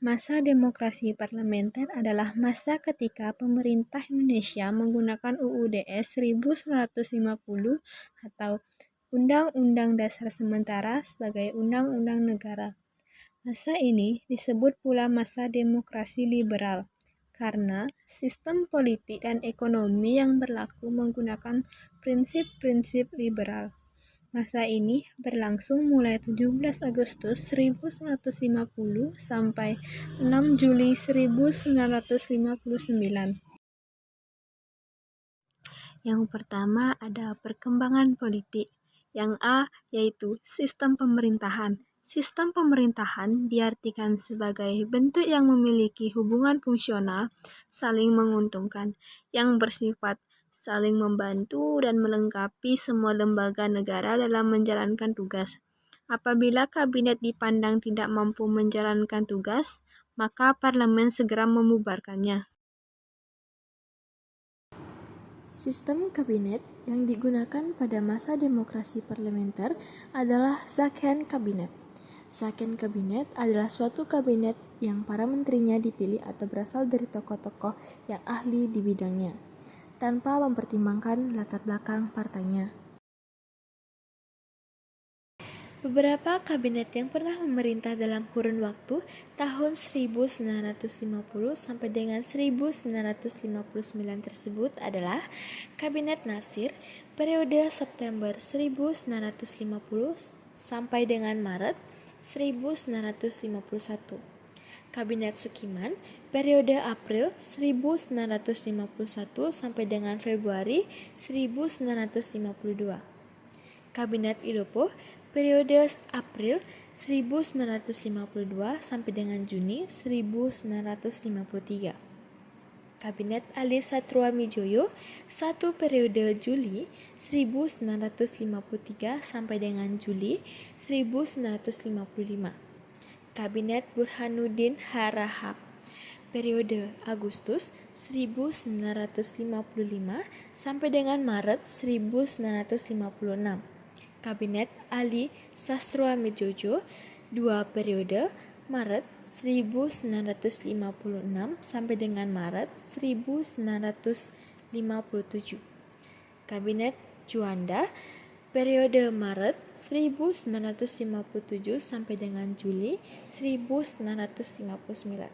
Masa demokrasi parlementer adalah masa ketika pemerintah Indonesia menggunakan UUD 1950 atau Undang-Undang Dasar Sementara sebagai undang-undang negara. Masa ini disebut pula masa demokrasi liberal karena sistem politik dan ekonomi yang berlaku menggunakan prinsip-prinsip liberal. Masa ini berlangsung mulai 17 Agustus 1950 sampai 6 Juli 1959. Yang pertama ada perkembangan politik. Yang A yaitu sistem pemerintahan. Sistem pemerintahan diartikan sebagai bentuk yang memiliki hubungan fungsional saling menguntungkan, yang bersifat saling membantu dan melengkapi semua lembaga negara dalam menjalankan tugas. Apabila kabinet dipandang tidak mampu menjalankan tugas, maka parlemen segera membubarkannya. Sistem kabinet yang digunakan pada masa demokrasi parlementer adalah Zakon Kabinet. Zakon Kabinet adalah suatu kabinet yang para menterinya dipilih atau berasal dari tokoh-tokoh yang ahli di bidangnya, tanpa mempertimbangkan latar belakang partainya. Beberapa kabinet yang pernah memerintah dalam kurun waktu tahun 1950 sampai dengan 1959 tersebut adalah Kabinet Natsir periode September 1950 sampai dengan Maret 1951. Kabinet Sukiman periode April 1951 sampai dengan Februari 1952. Kabinet Ilopo periode April 1952 sampai dengan Juni 1953. Kabinet Ali Satruamijoyo 1 periode Juli 1953 sampai dengan Juli 1955. Kabinet Burhanuddin Harahap periode Agustus 1955 sampai dengan Maret 1956. Kabinet Ali Sastroamidjojo 2 periode Maret 1956 sampai dengan Maret 1957. Kabinet Juanda periode Maret 1957 sampai dengan Juli 1959.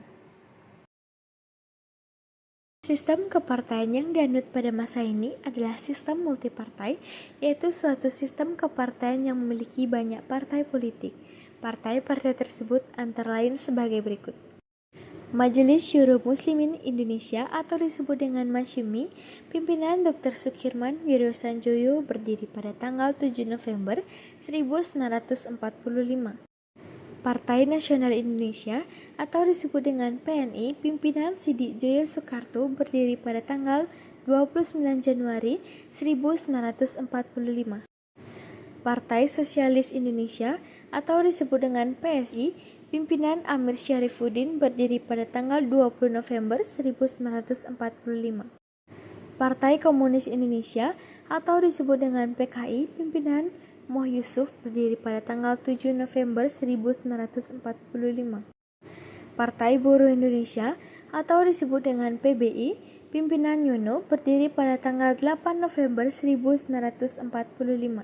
Sistem kepartaian yang dianut pada masa ini adalah sistem multipartai, yaitu suatu sistem kepartaian yang memiliki banyak partai politik. Partai-partai tersebut antara lain sebagai berikut. Majelis Syuro Muslimin Indonesia atau disebut dengan Masyumi, pimpinan Dr. Sukirman Wirosanjoyo berdiri pada tanggal 7 November 1945. Partai Nasional Indonesia atau disebut dengan PNI, pimpinan Sidik Joyo Soekarto berdiri pada tanggal 29 Januari 1945. Partai Sosialis Indonesia atau disebut dengan PSI, pimpinan Amir Syarifuddin berdiri pada tanggal 20 November 1945. Partai Komunis Indonesia atau disebut dengan PKI, pimpinan Moh Yusuf berdiri pada tanggal 7 November 1945. Partai Buruh Indonesia atau disebut dengan PBI, pimpinan Yono berdiri pada tanggal 8 November 1945.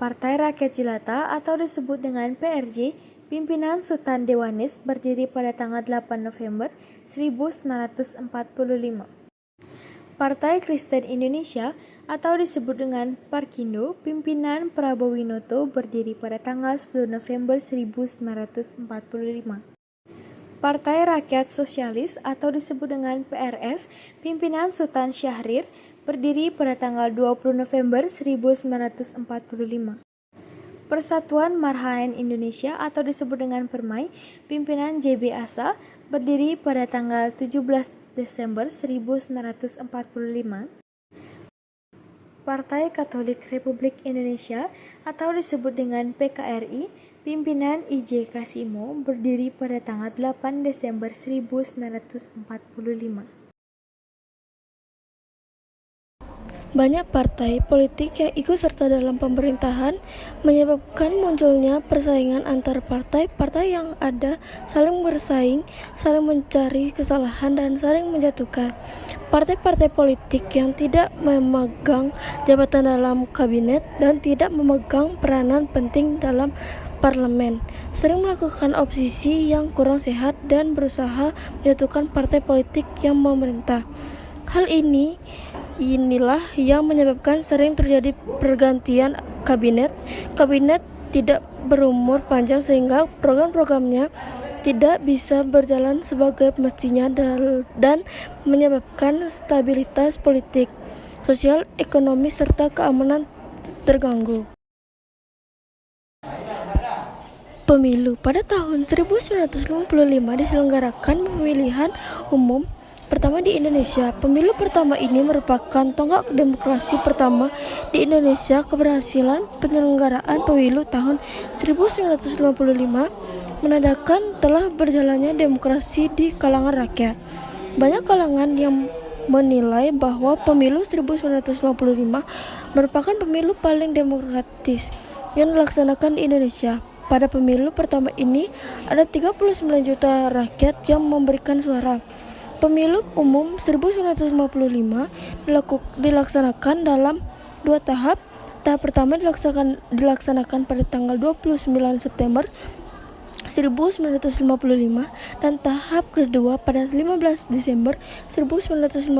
Partai Rakyat Jelata atau disebut dengan PRJ, pimpinan Sultan Dewanis berdiri pada tanggal 8 November 1945. Partai Kristen Indonesia atau disebut dengan Parkindo, pimpinan Prabowo Winoto berdiri pada tanggal 10 November 1945. Partai Rakyat Sosialis atau disebut dengan PRS, pimpinan Sultan Syahrir berdiri pada tanggal 20 November 1945. Persatuan Marhaen Indonesia atau disebut dengan Permai, pimpinan JB Asa berdiri pada tanggal 17 Desember 1945. Partai Katolik Republik Indonesia atau disebut dengan PKRI, pimpinan IJ Kasimo berdiri pada tanggal 8 Desember 1945. Banyak partai politik yang ikut serta dalam pemerintahan menyebabkan munculnya persaingan antar partai-partai yang ada, saling bersaing, saling mencari kesalahan, dan saling menjatuhkan. Partai-partai politik yang tidak memegang jabatan dalam kabinet dan tidak memegang peranan penting dalam parlemen sering melakukan oposisi yang kurang sehat dan berusaha menjatuhkan partai politik yang memerintah. Hal inilah yang menyebabkan sering terjadi pergantian kabinet. Kabinet tidak berumur panjang sehingga program-programnya tidak bisa berjalan sebagai mestinya dan menyebabkan stabilitas politik, sosial, ekonomi, serta keamanan terganggu. Pemilu pada tahun 1955 diselenggarakan pemilihan umum pertama di Indonesia. Pemilu pertama ini merupakan tonggak demokrasi pertama di Indonesia. Keberhasilan penyelenggaraan pemilu tahun 1955 menandakan telah berjalannya demokrasi di kalangan rakyat. Banyak kalangan yang menilai bahwa pemilu 1955 merupakan pemilu paling demokratis yang dilaksanakan di Indonesia. Pada pemilu pertama ini, ada 39 juta rakyat yang memberikan suara. Pemilu umum 1955 dilaksanakan dalam 2 tahap. Tahap pertama dilaksanakan pada tanggal 29 September 1955 dan tahap kedua pada 15 Desember 1955.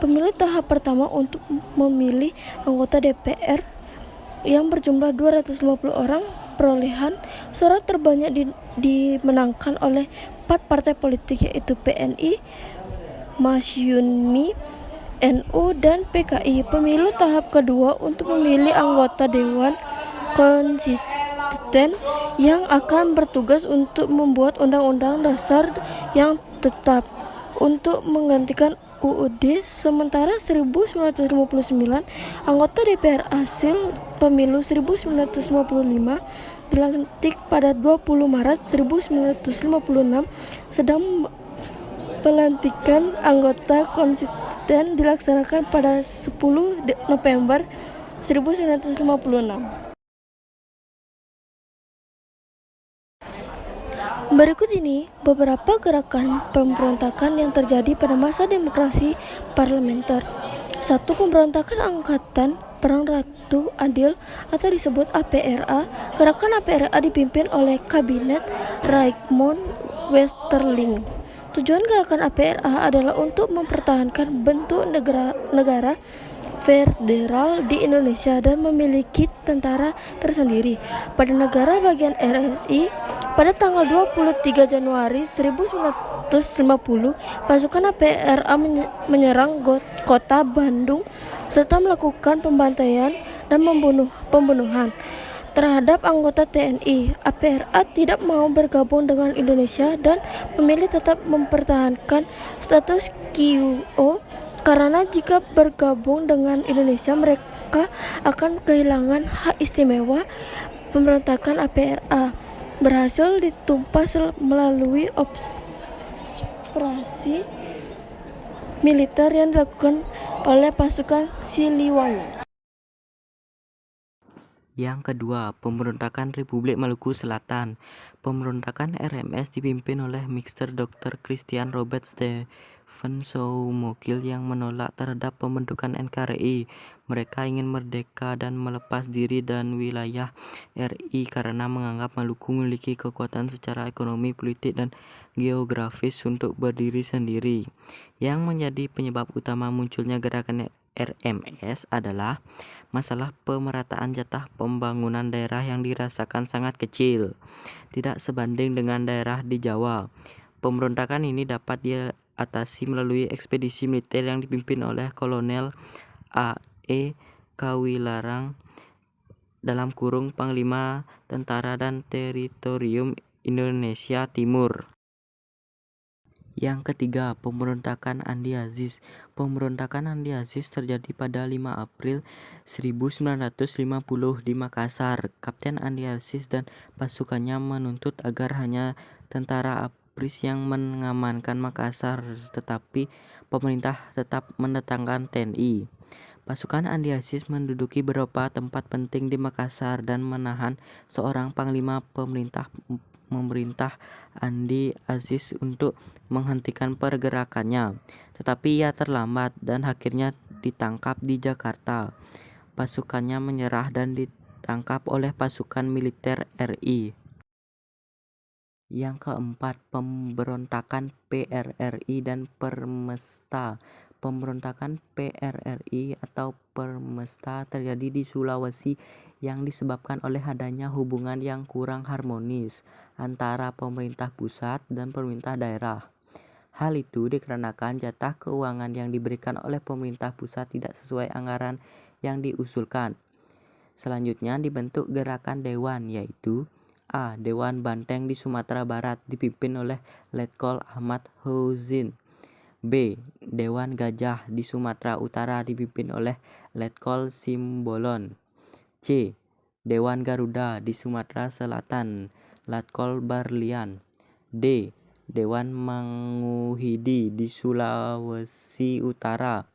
Pemilu tahap pertama untuk memilih anggota DPR yang berjumlah 250 orang. Perolehan suara terbanyak dimenangkan oleh 4 partai politik yaitu PNI, Masyumi, NU, dan PKI. Pemilu tahap kedua untuk memilih anggota Dewan Konstituen yang akan bertugas untuk membuat undang-undang dasar yang tetap untuk menggantikan UUD. Sementara 1959 anggota DPR hasil pemilu 1955 dilantik pada 20 Maret 1956, sedang pelantikan anggota konstituen dilaksanakan pada 10 November 1956. Berikut ini beberapa gerakan pemberontakan yang terjadi pada masa demokrasi parlementer. 1. Pemberontakan Angkatan Perang Ratu Adil atau disebut APRA. Gerakan APRA dipimpin oleh Kabinet Raymond Westerling. Tujuan gerakan APRA adalah untuk mempertahankan bentuk negara federal di Indonesia dan memiliki tentara tersendiri. Pada negara bagian RI, pada tanggal 23 Januari 1950, pasukan APRA menyerang kota Bandung serta melakukan pembantaian dan pembunuhan terhadap anggota TNI. APRA tidak mau bergabung dengan Indonesia dan memilih tetap mempertahankan status quo karena jika bergabung dengan Indonesia mereka akan kehilangan hak istimewa. Pemberontakan APRA berhasil ditumpas melalui operasi militer yang dilakukan oleh pasukan Siliwangi. Yang kedua, pemberontakan Republik Maluku Selatan. Pemberontakan RMS dipimpin oleh Mr. Dr. Christian Robert Stephen Soumukil yang menolak terhadap pembentukan NKRI. Mereka ingin merdeka dan melepas diri dan wilayah RI karena menganggap Maluku memiliki kekuatan secara ekonomi, politik, dan geografis untuk berdiri sendiri. Yang menjadi penyebab utama munculnya gerakan RMS adalah masalah pemerataan jatah pembangunan daerah yang dirasakan sangat kecil, tidak sebanding dengan daerah di Jawa. Pemberontakan ini dapat diatasi melalui ekspedisi militer yang dipimpin oleh Kolonel A.E. Kawilarang (Panglima Tentara dan Teritorium Indonesia Timur). Yang ketiga, pemberontakan Andi Aziz. Pemberontakan Andi Aziz terjadi pada 5 April 1950 di Makassar. Kapten Andi Aziz dan pasukannya menuntut agar hanya tentara APRIS yang mengamankan Makassar, tetapi pemerintah tetap mendatangkan TNI. Pasukan Andi-Aziz menduduki beberapa tempat penting di Makassar dan menahan seorang panglima pemerintah Andi-Aziz untuk menghentikan pergerakannya. Tetapi ia terlambat dan akhirnya ditangkap di Jakarta. Pasukannya menyerah dan ditangkap oleh pasukan militer RI. Yang keempat, pemberontakan PRRI dan Permesta. Pemberontakan PRRI atau Permesta terjadi di Sulawesi yang disebabkan oleh adanya hubungan yang kurang harmonis antara pemerintah pusat dan pemerintah daerah. Hal itu dikarenakan jatah keuangan yang diberikan oleh pemerintah pusat tidak sesuai anggaran yang diusulkan. Selanjutnya dibentuk gerakan dewan, yaitu A. Dewan Banteng di Sumatera Barat dipimpin oleh Letkol Ahmad Husin. B. Dewan Gajah di Sumatera Utara dipimpin oleh Letkol Simbolon. C. Dewan Garuda di Sumatera Selatan, Letkol Barlian. D. Dewan Manguhidi di Sulawesi Utara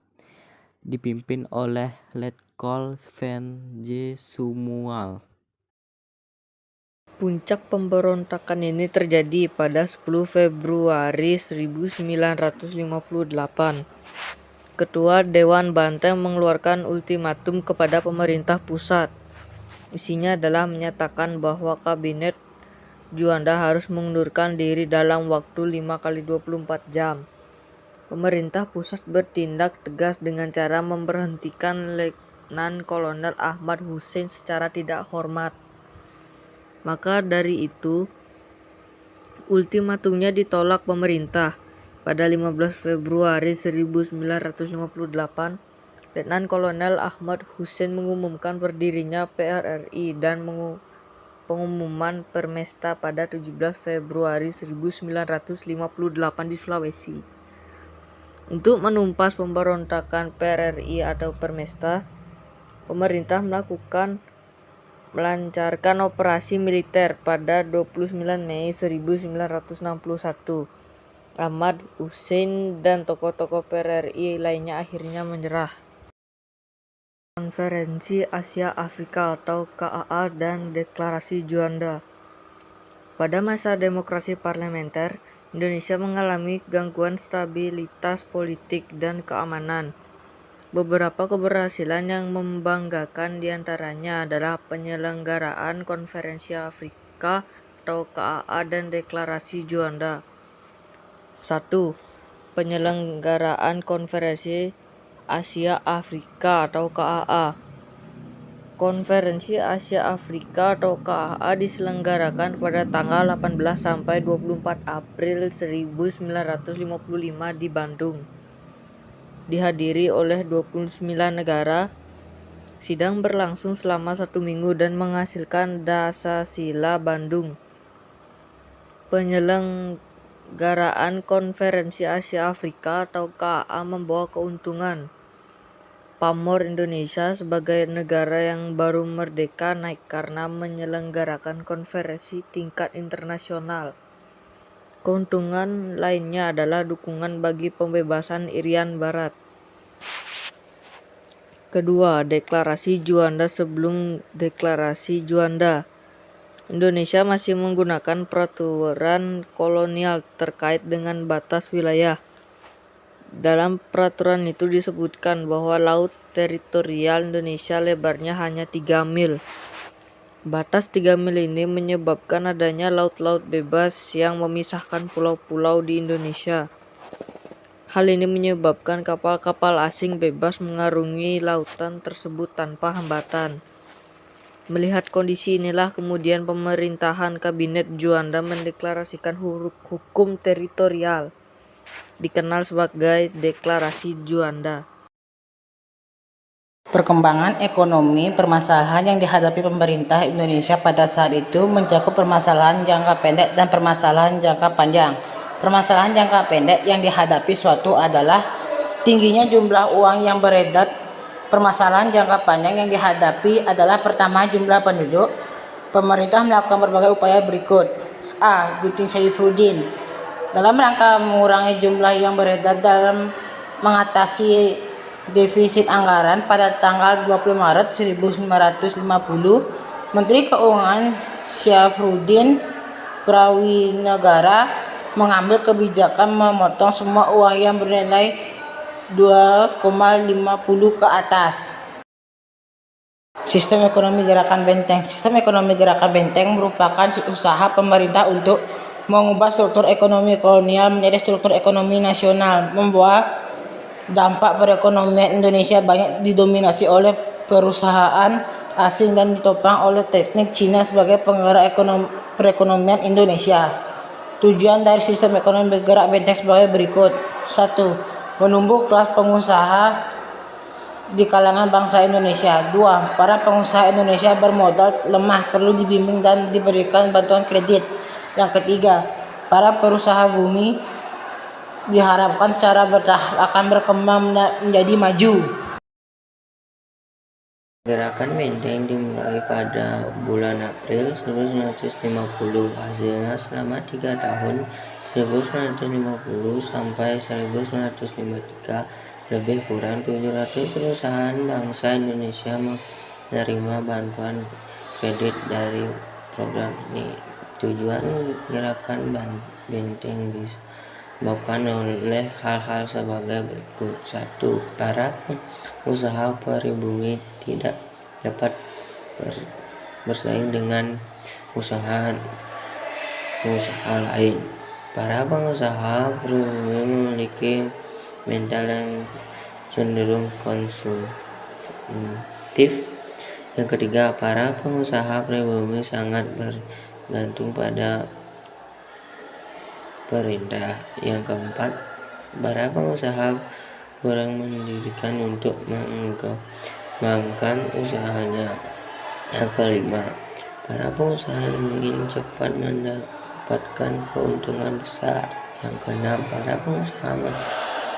dipimpin oleh Letkol Venje Sumual. Puncak pemberontakan ini terjadi pada 10 Februari 1958. Ketua Dewan Banteng mengeluarkan ultimatum kepada pemerintah pusat. Isinya adalah menyatakan bahwa kabinet Juanda harus mengundurkan diri dalam waktu 5x24 jam. Pemerintah pusat bertindak tegas dengan cara memberhentikan Letnan Kolonel Ahmad Husin secara tidak hormat. Maka dari itu, ultimatumnya ditolak pemerintah. Pada 15 Februari 1958, Letnan Kolonel Ahmad Husin mengumumkan berdirinya PRRI dan pengumuman Permesta pada 17 Februari 1958 di Sulawesi. Untuk menumpas pemberontakan PRRI atau Permesta, pemerintah melancarkan operasi militer pada 29 Mei 1961. Ahmad Husin dan tokoh-tokoh PRRI lainnya akhirnya menyerah. Konferensi Asia Afrika atau KAA dan Deklarasi Juanda. Pada masa demokrasi parlementer, Indonesia mengalami gangguan stabilitas politik dan keamanan. Beberapa keberhasilan yang membanggakan diantaranya adalah penyelenggaraan Konferensi Afrika atau KAA dan Deklarasi Juanda. 1. Penyelenggaraan Konferensi Asia Afrika atau KAA. Konferensi Asia Afrika atau KAA diselenggarakan pada tanggal 18 sampai 24 April 1955 di Bandung. Dihadiri oleh 29 negara, sidang berlangsung selama 1 minggu dan menghasilkan Dasasila Bandung. Penyelenggaraan Konferensi Asia Afrika atau KAA membawa keuntungan. Pamor Indonesia sebagai negara yang baru merdeka naik karena menyelenggarakan konferensi tingkat internasional. Keuntungan lainnya adalah dukungan bagi pembebasan Irian Barat. Kedua, Deklarasi Juanda. Sebelum Deklarasi Juanda, Indonesia masih menggunakan peraturan kolonial terkait dengan batas wilayah. Dalam peraturan itu disebutkan bahwa laut teritorial Indonesia lebarnya hanya 3 mil. Batas 3 mil ini menyebabkan adanya laut-laut bebas yang memisahkan pulau-pulau di Indonesia. Hal ini menyebabkan kapal-kapal asing bebas mengarungi lautan tersebut tanpa hambatan. Melihat kondisi inilah kemudian pemerintahan Kabinet Juanda mendeklarasikan hukum teritorial, dikenal sebagai Deklarasi Juanda. Perkembangan ekonomi permasalahan yang dihadapi pemerintah Indonesia pada saat itu mencakup permasalahan jangka pendek dan permasalahan jangka panjang. Permasalahan jangka pendek yang dihadapi suatu adalah tingginya jumlah uang yang beredar. Permasalahan jangka panjang yang dihadapi adalah pertama, jumlah penduduk. Pemerintah melakukan berbagai upaya berikut. A. Gunting Saifuddin dalam rangka mengurangi jumlah yang beredar dalam mengatasi defisit anggaran pada tanggal 20 Maret 1950, Menteri Keuangan Syafruddin Prawinegara mengambil kebijakan memotong semua uang yang bernilai 2,50 ke atas. Sistem ekonomi gerakan benteng. Sistem ekonomi gerakan benteng merupakan usaha pemerintah untuk mengubah struktur ekonomi kolonial menjadi struktur ekonomi nasional, membawa dampak perekonomian Indonesia banyak didominasi oleh perusahaan asing dan ditopang oleh teknik Cina sebagai penggerak perekonomian Indonesia. Tujuan dari sistem ekonomi bergerak benteng sebagai berikut. 1. Menumbuh kelas pengusaha di kalangan bangsa Indonesia. 2. Para pengusaha Indonesia bermodal lemah perlu dibimbing dan diberikan bantuan kredit. Yang ketiga, para perusahaan bumi diharapkan secara bertahap akan berkembang menjadi maju. Gerakan benteng dimulai pada bulan April 1950. Hasilnya selama 3 tahun 1950 sampai 1953, lebih kurang 700 perusahaan bangsa Indonesia menerima bantuan kredit dari program ini. Tujuan gerakan benteng disebabkan oleh hal-hal sebagai berikut. 1. Para pengusaha pribumi tidak dapat bersaing dengan pengusaha lain. Para pengusaha pribumi memiliki mental yang cenderung konsumtif. Yang ketiga, para pengusaha pribumi sangat bergantung pada pemerintah. Yang keempat, para pengusaha kurang pendidikan untuk mengembangkan usahanya. Yang kelima, para pengusaha ingin cepat mendapatkan keuntungan besar. Yang keenam, para pengusaha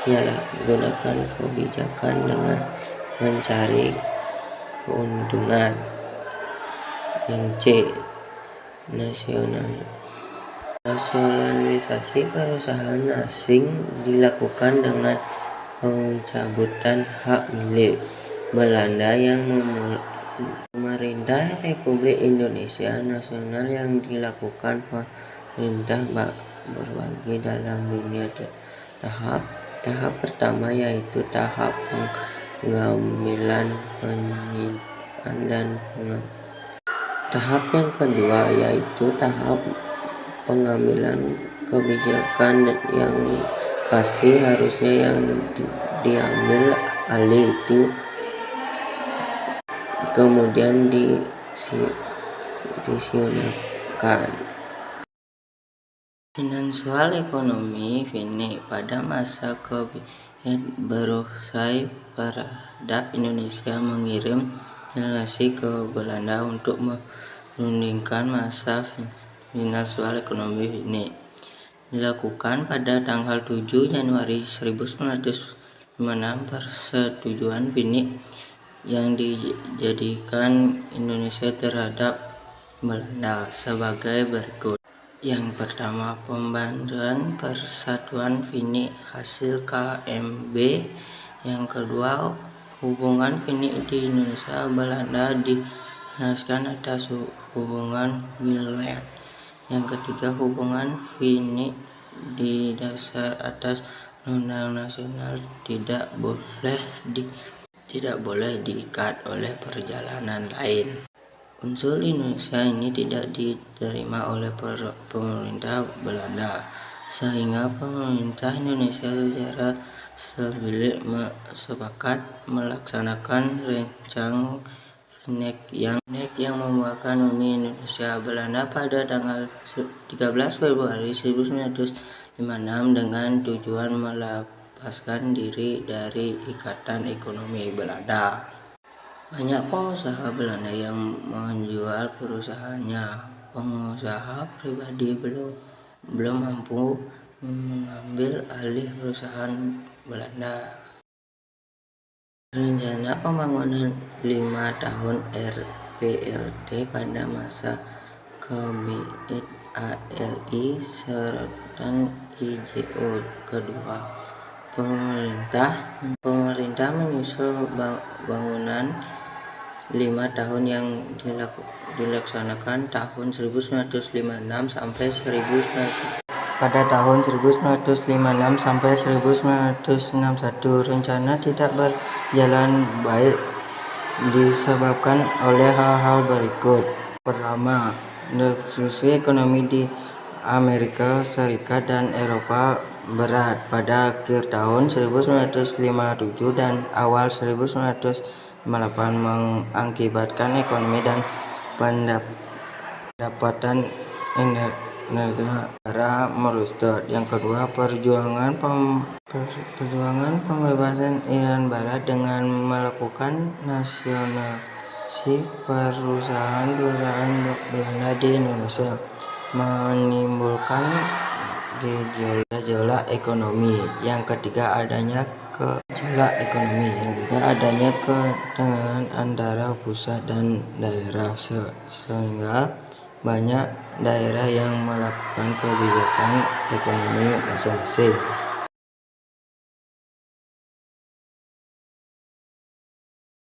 menyalahgunakan kebijakan dengan mencari keuntungan. Yang C. Nasionalisasi perusahaan asing dilakukan dengan pencabutan hak milik Belanda yang memerintah Republik Indonesia Nasional yang dilakukan pemerintah berbagi dalam dunia tahap. Tahap pertama yaitu tahap pengambilan penyitaan dan tahap yang kedua yaitu tahap pengambilan kebijakan yang pasti harusnya yang diambil alih itu kemudian disionalkan. Finansial ekonomi Vini pada masa kabinet berusaha terhadap Indonesia mengirim delegasi ke Belanda untuk menundingkan masa finansial ekonomi Vini. Dilakukan pada tanggal 7 Januari 1956. Persetujuan Vini yang dijadikan Indonesia terhadap Belanda sebagai berikut. Yang pertama, pembangunan Persatuan Vini hasil KMB. Yang kedua, hubungan Vini di Indonesia Belanda dilandaskan atas hubungan militer. Yang ketiga, hubungan Vini didasar atas undang-undang nasional, tidak boleh diikat oleh perjalanan lain. Unsur Indonesia ini tidak diterima oleh pemerintah Belanda, sehingga pemerintah Indonesia secara sebilik sepakat melaksanakan rencana yang membuahkan Uni Indonesia Belanda pada tanggal 13 Februari 1956 dengan tujuan melepaskan diri dari ikatan ekonomi Belanda. Banyak pengusaha Belanda yang menjual perusahaannya. Pengusaha pribadi belum mampu mengambil alih perusahaan Belanda. Rencana pembangunan 5 tahun RPLD pada masa Kabinet ALI Serotan IJO kedua. Pemerintah menyusul bangunan 5 tahun yang dilaksanakan tahun 1956 sampai 1900. Pada tahun 1956 sampai 1961, rencana tidak berjalan baik disebabkan oleh hal-hal berikut. Pertama, depresi ekonomi di Amerika Serikat dan Eropa berat pada akhir tahun 1957 dan awal 1958 mengakibatkan ekonomi dan pendapatan negara merosot. Yang kedua, perjuangan pembebasan Irian Barat dengan melakukan nasionalisasi perusahaan Belanda di Indonesia menimbulkan gejolak ekonomi. Yang ketiga, adanya ketegangan antara pusat dan daerah sehingga banyak daerah yang melakukan kebijakan ekonomi masing-masing.